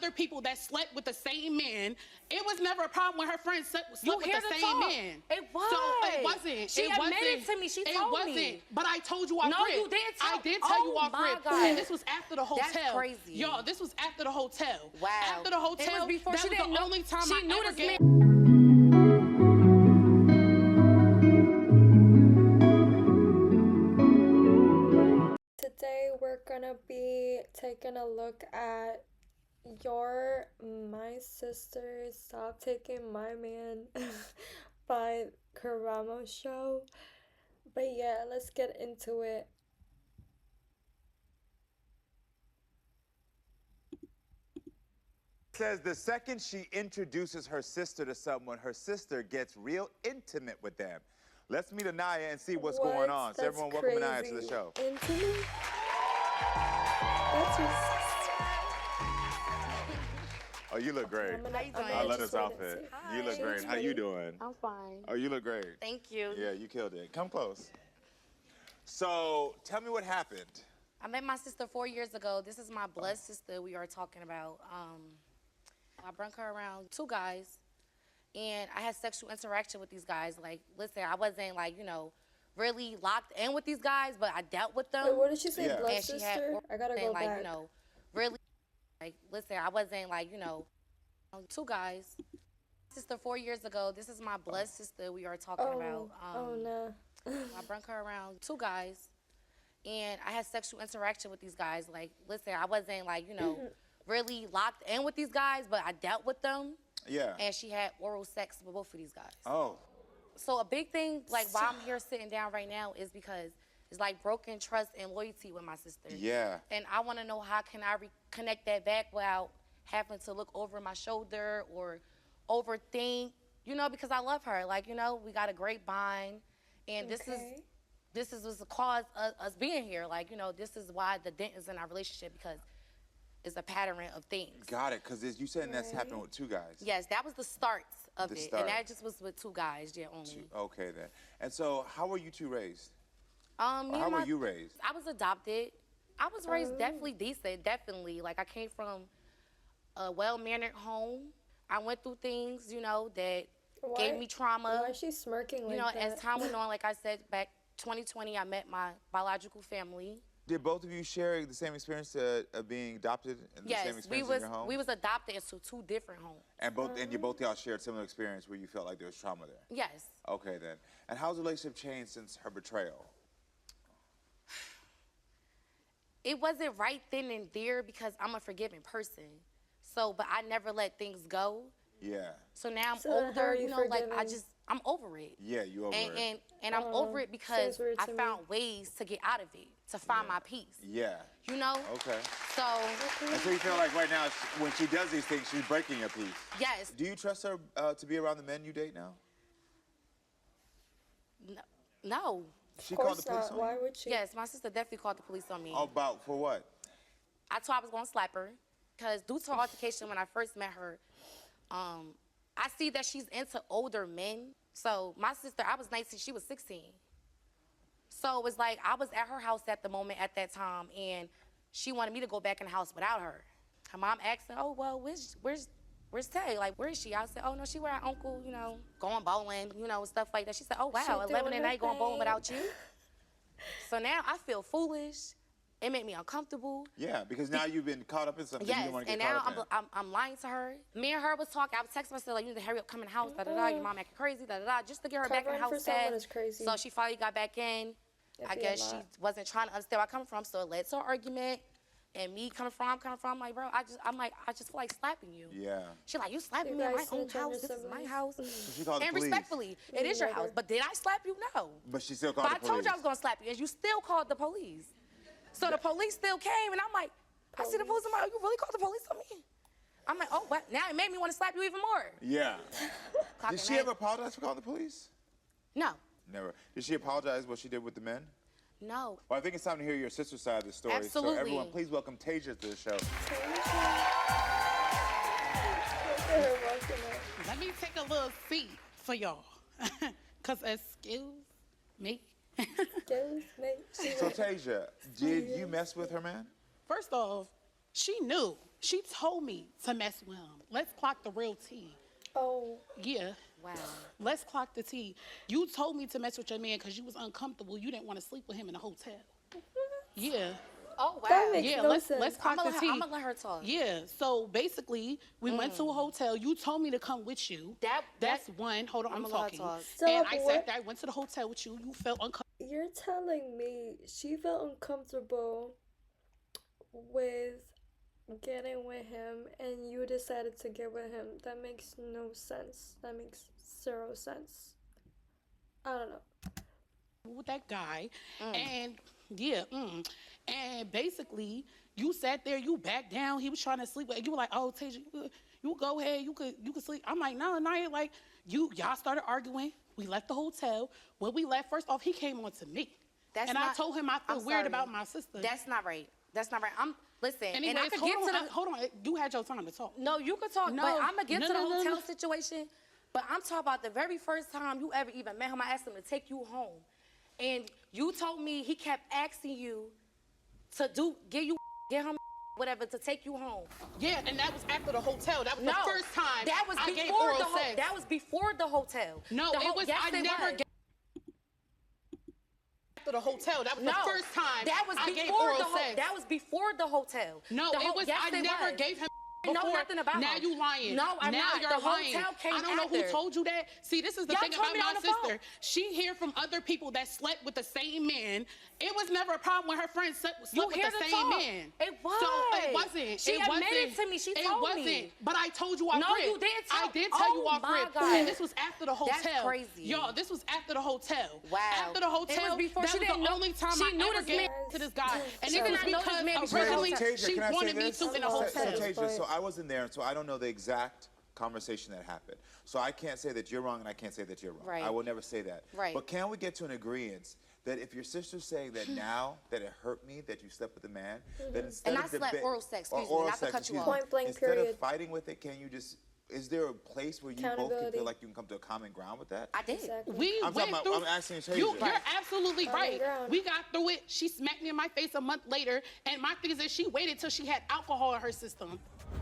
other people that slept with the same man. It was never a problem when her friends slept with the same man. It was. So it wasn't. She admitted to me. She told me. It wasn't. But I told you off No, rip. you didn't tell. I did tell you off rip. God. And this was after the hotel. That's crazy. Yo, this was after the hotel. Wow. After the hotel. It was before that she was didn't the know. only time She I knew ever this gave. man. Today we're gonna be taking a look at My Sister Stop Taking My Man by Karamo Show. But yeah, let's get into it. Says the second she introduces her sister to someone, her sister gets real intimate with them. Let's meet Anaya and see what's going on. So everyone, welcome Anaya to the show. Intimate? That's her sister. Oh, you look great. How you doing? I love this outfit. Hi. You look great. How you doing? I'm fine. Oh, you look great. Thank you. Yeah, you killed it. Come close. So, tell me what happened. I met my sister 4 years ago. This is my blood sister we are talking about. I brought her around 2 guys, and I had sexual interaction with these guys. Like, listen, I wasn't, like, you know, really locked in with these guys, but I dealt with them. Wait, what did she say, Yeah. blood And she had, sister? I gotta go like, back. you know, really, like, listen, I wasn't, like, you know, 2 guys. Sister 4 years ago. This is my blood sister we are talking about. Oh, no. I brought her around 2 guys, and I had sexual interaction with these guys. Like, listen, I wasn't, like, you know, really locked in with these guys, but I dealt with them. Yeah. And she had oral sex with both of these guys. Oh. So a big thing, like, why I'm here sitting down right now is because it's like broken trust and loyalty with my sister. Yeah. And I want to know how can I reconnect that back without having to look over my shoulder or overthink, you know, because I love her. Like, you know, we got a great bond, and this was the cause of us being here. Like, you know, this is why the dent is in our relationship, because it's a pattern of things. Got it, because you said that's happening with 2 guys. Yes, that was the start of it, start. and that just was with 2 guys, yeah, only. Okay, then. And so, how were you 2 raised? How were you raised? I was adopted. I was raised definitely decent, definitely. Like, I came from a well-mannered home. I went through things, you know, that gave me trauma. Why is she smirking like that? You know, that? as time went on, like I said, back 2020, I met my biological family. Did both of you share the same experience of being adopted and the same experience in your home? We was adopted into 2 different homes. And both y'all shared similar experience where you felt like there was trauma there? Yes. Okay, then. And how's the relationship changed since her betrayal? It wasn't right then and there because I'm a forgiving person. So, but I never let things go. Yeah. So now I'm So how older, are you you know, like forgiving? I'm over it. Yeah, you over it. And I'm over it because seems weird I to me. found ways to get out of it, to find my peace. Yeah. You know? Okay. So, And so you feel like right now, when she does these things, she's breaking your peace? yes. Do you trust her to be around the men you date now? No. She Of called the course police not. on Why you? would she? Yes, my sister definitely called the police on me. About, for what? I told her I was going to slap her because due to her altercation when I first met her, I see that she's into older men. So my sister, I was 19, she was 16. So it was like I was at her house at the moment at that time, and she wanted me to go back in the house without her. Her mom asked her, oh, well, where's Tay? Like, where is she? I said, oh, no, she with her uncle, you know, going bowling, you know, stuff like that. She said, oh, wow, 11 at night going bowling without you? So now I feel foolish. It made me uncomfortable. Yeah, because now you've been caught up in something you Yes, didn't want to and get now caught up in. I'm lying to her. Me and her was talking. I was texting myself like, you need to hurry up, come in the house, da-da-da. Your mom acting crazy, da-da-da, just to get her back in the Covering house for someone fast. is crazy. So she finally got back in. I That'd be a guess she lot. wasn't trying to understand where I come from, so it led to an argument. And me coming from, I'm like, bro, I just feel like slapping you. Yeah. She like, you slapping You me in my guys own snitch on house. your This is my siblings. house. So she called the And police. respectfully, it is your house. But did I slap you? No. But she still called But the I told police. you I was gonna slap you, and you still called the police. So the police still came, and I'm like, I see the police. I'm like, oh, you really called the police on me? I'm like, oh, what? Now it made me want to slap you even more. Yeah. Clock Did it, she man. ever apologize for calling the police? No, Never. Did she apologize what she did with the men? no. Well, I think it's time to hear your sister's side of the story. Absolutely. So everyone, please welcome Tasia to the show. Let me take a little seat for y'all. Because excuse me. So Tasia, did you mess with her man? First off, she knew. She told me to mess with him. Let's clock the real tea. Oh. Yeah. Wow. Let's clock the tea. You told me to mess with your man because you was uncomfortable. You didn't want to sleep with him in a hotel. Yeah. Oh, wow. That makes Yeah, no let's sense. clock the tea. I'm gonna let her talk. Yeah, so basically, we went to a hotel. You told me to come with you. That's one. Hold on, I'm I'ma let her talking. talk. And Stop, I what? sat there. I went to the hotel with you. You felt uncomfortable. You're telling me she felt uncomfortable with getting with him and you decided to get with him. That makes no sense. That makes zero sense. I don't know. With that guy, and yeah, and basically you sat there, you backed down. He was trying to sleep. You were like, "Oh, Tasia, you go ahead, you could sleep." I'm like, "No, like y'all started arguing. We left the hotel. When we left, first off, he came on to me, I told him I feel weird about my sister. That's not right. That's not right. Listen, Anyways, and I could get to the. hold on. You had your time to talk. No, you could talk, No, but I'm gonna get to the no. hotel situation. But I'm talking about the very first time you ever even met him. I asked him to take you home, and you told me he kept asking you to get him whatever to take you home. Yeah, and that was after the hotel. That was No, the first time that was I gave before oral the sex. that was before the hotel. No, The it was. yes, I it never was. gave after the hotel. That was No, the first time that was I gave before oral the sex. that was before the hotel. No, The it was. yes, I it never was. gave him. I know Before. nothing about Now him. you lying. No, I'm now not. You're The lying. hotel came I don't know after. who told you that. See, this is the Y'all thing told about me my on the sister. phone. She hear from other people that slept with the same man. It was never a problem when her friends slept You with hear the the same talk. man. It was. So it wasn't. She it admitted wasn't, to me. She it told wasn't, me. But I told you off No, rip. you didn't tell- I did tell you Oh off my rip. God. And this was after the hotel. That's crazy. Yo, this was after the hotel. Wow. After the hotel. It was before. That She was didn't the know- only time she I knew ever this gave man- to this guy. And She it did was not know this because man before. originally Tasia, she can I say wanted me this? to in a So- hotel. so- Tasia, so I wasn't there, so I don't know the exact conversation that happened. So I can't say that you're wrong and I can't say that you're wrong. Right. I will never say that. Right. But can we get to an agreement that if your sister's saying that now that it hurt me that you slept with a man, that instead And of I slept oral sex, excuse me, oral not to sex, cut you excuse off. me, Point blank instead period. of fighting with it, can you just, is there a place where you both can Accountability. feel like you can come to a common ground with that? I did. Exactly. We I'm went talking about- through. I'm asking Tasia. You're absolutely Common right. ground. We got through it. She smacked me in my face a month later, and my thing is that she waited till she had alcohol in her system,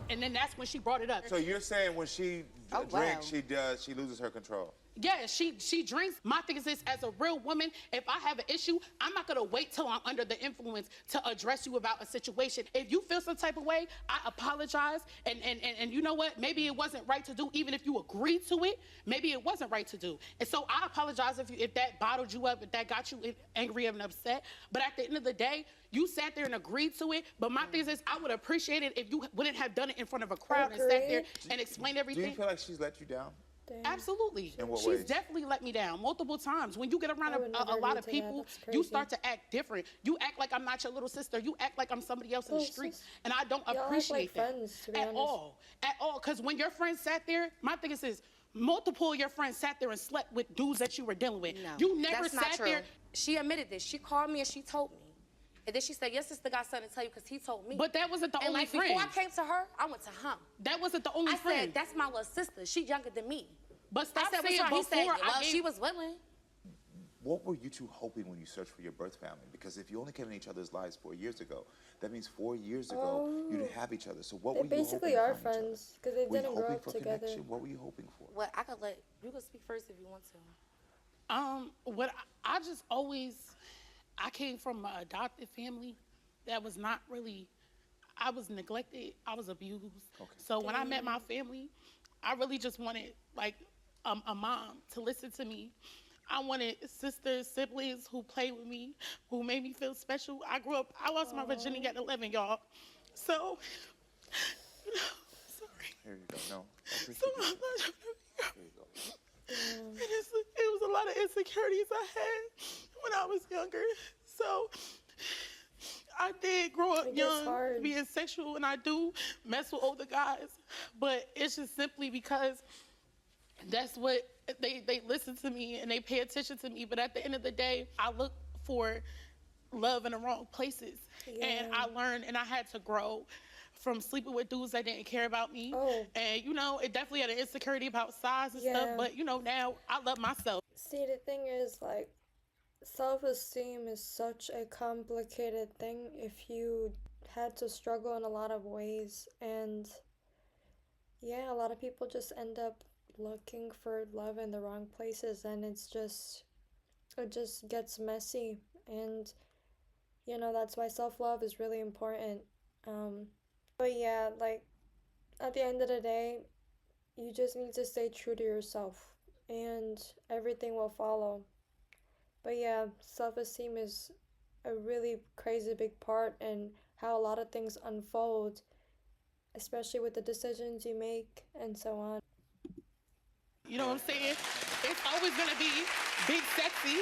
and then that's when she brought it up. So you're saying when she Oh, drinks, wow. she loses her control? Yeah, she drinks. My thing is this: as a real woman, if I have an issue, I'm not gonna wait till I'm under the influence to address you about a situation. If you feel some type of way, I apologize. And you know what? Maybe it wasn't right to do, even if you agreed to it. Maybe it wasn't right to do. And so I apologize if that bottled you up, if that got you angry and upset. But at the end of the day, you sat there and agreed to it. But my thing is, I would appreciate it if you wouldn't have done it in front of a crowd and sat there Agreed. and explained Do everything. you feel like she's let you down? Damn. Absolutely. In what She's ways? definitely let me down multiple times. When you get around I would a never lot agree of to that. people, That's you crazy. start to act different. You act like I'm not your little sister. You act like I'm somebody else in the Little streets. sis- And I don't Y'all act appreciate like that. friends, to be at honest. all. At all. Because when your friends sat there, my thing is this. Multiple of your friends sat there and slept with dudes that you were dealing with. No, You never that's not sat true. there. She admitted this. She called me and she told me. And then she said, your sister got something to tell you because he told me. But that wasn't the and only like friend. before I came to her, I went to him. That wasn't the only I friend. said, that's my little sister. She younger than me. But I stop said, what's saying wrong? He before said, I well, gave... she was willing. What were you two hoping when you searched for your birth family? Because if you only came in each other's lives 4 years ago, that means 4 years ago you didn't have each other. So what They were you basically hoping are from each other? friends because they Were you didn't grow hoping up for together. connection? What were you hoping for? Well, I could let you can speak first if you want to. What I just always, I came from an adopted family that was not really, I was neglected, I was abused. Okay. So when I met my family, I really just wanted like a mom to listen to me. I wanted sisters, siblings who played with me, who made me feel special. I lost my virginity at 11, y'all. So, sorry. Here you go. No, I appreciate So, it. Here you go. and it was a lot of insecurities I had when I was younger. So I did grow up It gets young, hard. being sexual, and I do mess with older guys. But it's just simply because that's what they listen to me and they pay attention to me. But at the end of the day, I look for love in the wrong places. And I learned and I had to grow from sleeping with dudes that didn't care about me. Oh. And, it definitely had an insecurity about size and Yeah. stuff. But, now I love myself. See, the thing is, like, self-esteem is such a complicated thing if you had to struggle in a lot of ways, and yeah, a lot of people just end up looking for love in the wrong places, and it just gets messy. And that's why self-love is really important. But yeah, like, at the end of the day, you just need to stay true to yourself, and everything will follow. But yeah, self-esteem is a really crazy big part in how a lot of things unfold, especially with the decisions you make and so on. You know what I'm saying? It's always gonna be big sexy,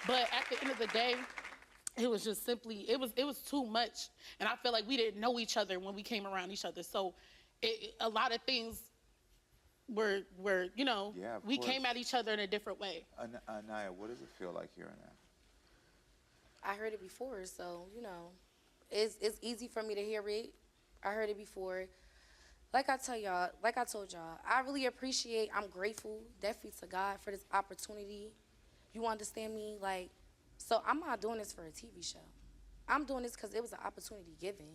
but at the end of the day, it was just simply it was too much, and I feel like we didn't know each other when we came around each other. So, a lot of things were Yeah, of we course. came at each other in a different way. Anaya, what does it feel like hearing that? I heard it before, so it's easy for me to hear it. I heard it before. Like I told y'all, I really appreciate. I'm grateful, definitely to God for this opportunity. You understand me? Like, so I'm not doing this for a TV show. I'm doing this because it was an opportunity given,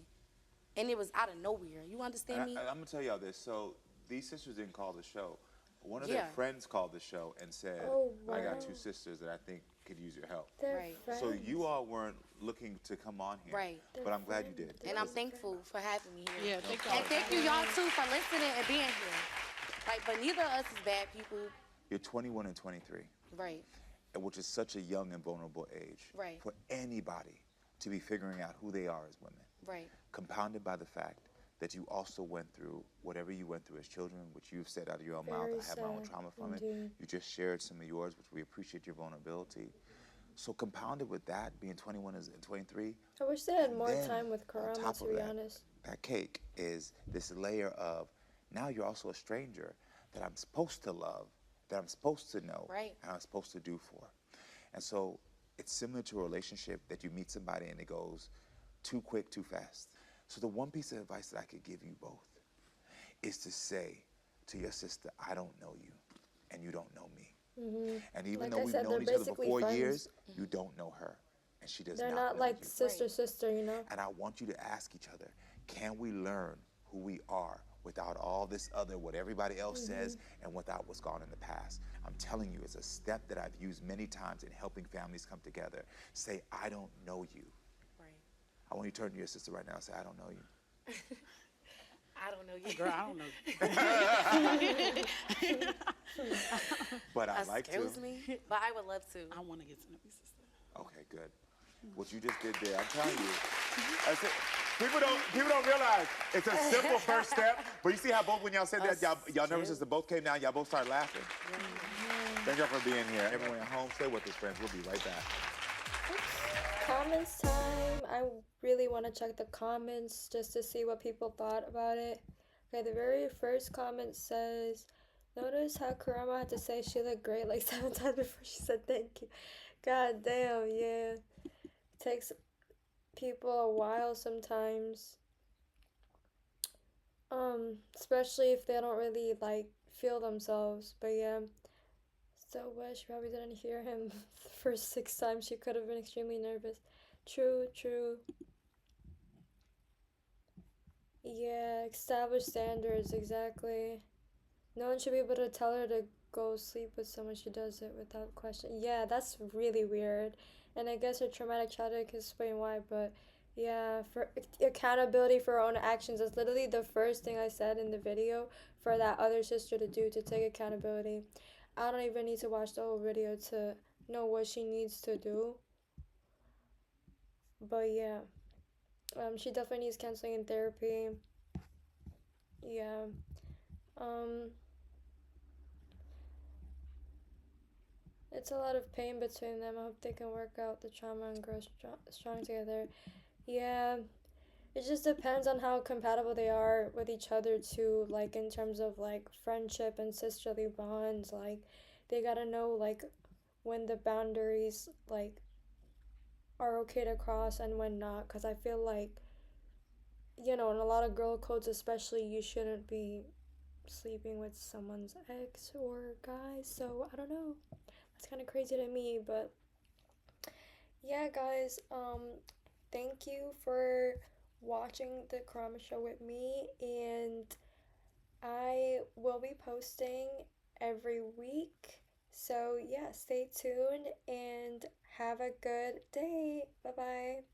and it was out of nowhere. You understand me? I'm gonna tell y'all this. So these sisters didn't call the show. One of their friends called the show and said, Oh, "I got wow. 2 sisters that I think could use your help." They're Right. friends. So you all weren't looking to come on here, Right. but I'm glad you did. And I'm thankful for having me here. Yeah, thank And y'all. thank you y'all too for listening and being here. Like, but neither of us is bad people. You're 21 and 23, Right. which is such a young and vulnerable age Right. for anybody to be figuring out who they are as women. Right. Compounded by the fact that you also went through whatever you went through as children, which you've said out of your own mouth. Very I have my own sad, trauma from it. indeed. You just shared some of yours, which we appreciate your vulnerability. So compounded with that, being 21 and 23, I wish they had and more then time with on Karamo, top to of be that, honest. that cake is this layer of now you're also a stranger that I'm supposed to love, that I'm supposed to know, Right. and I'm supposed to do for. And so it's similar to a relationship that you meet somebody and it goes too quick, too fast. So the one piece of advice that I could give you both is to say to your sister, I don't know you, and you don't know me. And even Like though I we've said, known they're each other for basically 4 friends. years, you don't know her, and she does They're not not know like you. sister, And I want you to ask each other, can we learn who we are without all this other, what everybody else says, and without what's gone in the past? I'm telling you, it's a step that I've used many times in helping families come together. Say, I don't know you. Right. I want you to turn to your sister right now and say, I don't know you. I don't know you. Girl, I don't know. But I'd like to. Excuse me, but I would love to. I want to get to know your sister. Okay, good. What you just did there, I'm telling you. That's it. People don't realize it's a simple first step, but you see how both when y'all said that, y'all nervous as both came down, y'all both started laughing. Thank y'all for being here. Everyone at home, stay with us, friends. We'll be right back. Comments time. I really want to check the comments just to see what people thought about it. Okay, the very first comment says, notice how Karamo had to say she looked great like 7 times before she said thank you. God damn, yeah. It takes people a while sometimes. Especially if they don't really like feel themselves. But yeah. So what? She probably didn't hear him the first 6 times. She could have been extremely nervous. True. Yeah, established standards, exactly. No one should be able to tell her to go sleep with someone. She does it without question. Yeah, that's really weird. And I guess her traumatic childhood can explain why, but yeah, for accountability for her own actions. That's literally the first thing I said in the video for that other sister to do, to take accountability. I don't even need to watch the whole video to know what she needs to do. But yeah, she definitely needs counseling and therapy. Yeah. It's a lot of pain between them. I hope they can work out the trauma and grow strong together. Yeah. It just depends on how compatible they are with each other too, like in terms of like friendship and sisterly bonds. Like they gotta know like when the boundaries like are okay to cross and when not, because I feel like, in a lot of girl codes especially, you shouldn't be sleeping with someone's ex or guy. So I don't know, that's kind of crazy to me. But yeah, guys, thank you for watching the Karamo Show with me, and I will be posting every week. So, yeah, stay tuned and have a good day. Bye bye.